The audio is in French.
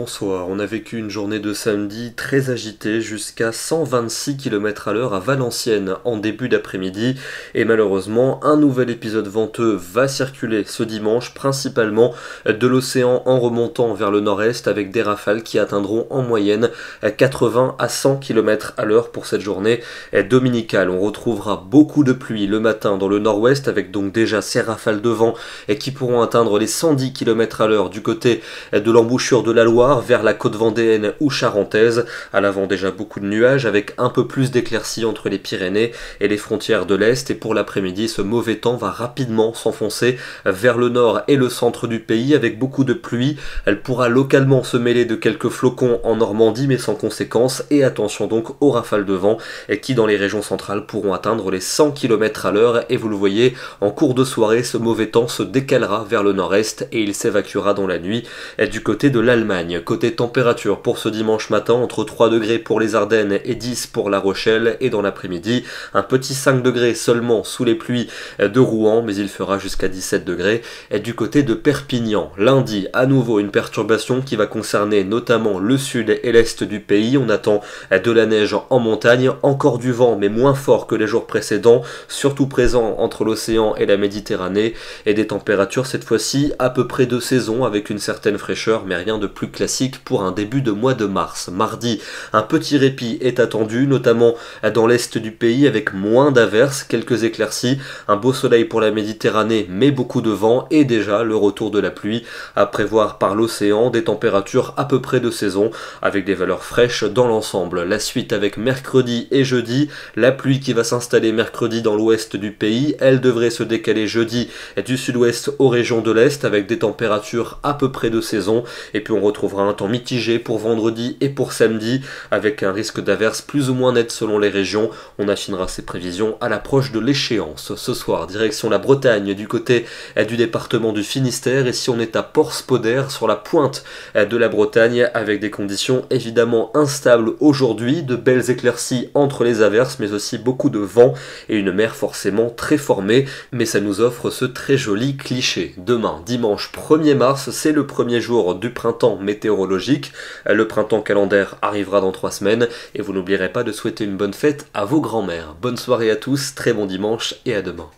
bonsoir. On a vécu une journée de samedi très agitée jusqu'à 126 km/h à Valenciennes en début d'après-midi et malheureusement un nouvel épisode venteux va circuler ce dimanche principalement de l'océan en remontant vers le nord-est avec des rafales qui atteindront en moyenne 80 à 100 km/h pour cette journée dominicale. On retrouvera beaucoup de pluie le matin dans le nord-ouest avec donc déjà ces rafales de vent qui pourront atteindre les 110 km/h du côté de l'embouchure de la Loire vers la côte vendéenne ou charentaise. À l'avant déjà beaucoup de nuages avec un peu plus d'éclaircies entre les Pyrénées et les frontières de l'Est, et pour l'après-midi ce mauvais temps va rapidement s'enfoncer vers le nord et le centre du pays avec beaucoup de pluie. Elle pourra localement se mêler de quelques flocons en Normandie mais sans conséquence, et attention donc aux rafales de vent qui dans les régions centrales pourront atteindre les 100 km/h, et vous le voyez en cours de soirée ce mauvais temps se décalera vers le nord-est et il s'évacuera dans la nuit du côté de l'Allemagne. Côté température pour ce dimanche matin, entre 3 degrés pour les Ardennes et 10 pour La Rochelle, et dans l'après-midi un petit 5 degrés seulement sous les pluies de Rouen, mais il fera jusqu'à 17 degrés du côté de Perpignan. Lundi, à nouveau une perturbation qui va concerner notamment le sud et l'est du pays. On attend de la neige en montagne, encore du vent mais moins fort que les jours précédents, surtout présent entre l'océan et la Méditerranée, et des températures cette fois-ci à peu près de saison avec une certaine fraîcheur, mais rien de plus classique pour un début de mois de mars. Mardi, un petit répit est attendu, notamment dans l'est du pays avec moins d'averses, quelques éclaircies, un beau soleil pour la Méditerranée mais beaucoup de vent, et déjà le retour de la pluie à prévoir par l'océan, des températures à peu près de saison avec des valeurs fraîches dans l'ensemble. La suite avec mercredi et jeudi, la pluie qui va s'installer mercredi dans l'ouest du pays, elle devrait se décaler jeudi du sud-ouest aux régions de l'est avec des températures à peu près de saison, et puis on retrouvera un temps mitigé pour vendredi et pour samedi avec un risque d'averse plus ou moins net selon les régions. On affinera ces prévisions à l'approche de l'échéance. Ce soir, direction la Bretagne du côté du département du Finistère, et si on est à Port-Spoder sur la pointe de la Bretagne avec des conditions évidemment instables aujourd'hui, de belles éclaircies entre les averses mais aussi beaucoup de vent et une mer forcément très formée, mais ça nous offre ce très joli cliché. Demain, dimanche 1er mars, c'est le premier jour du printemps météorologique. Le printemps calendaire arrivera dans 3 semaines, et vous n'oublierez pas de souhaiter une bonne fête à vos grands-mères. Bonne soirée à tous, très bon dimanche et à demain.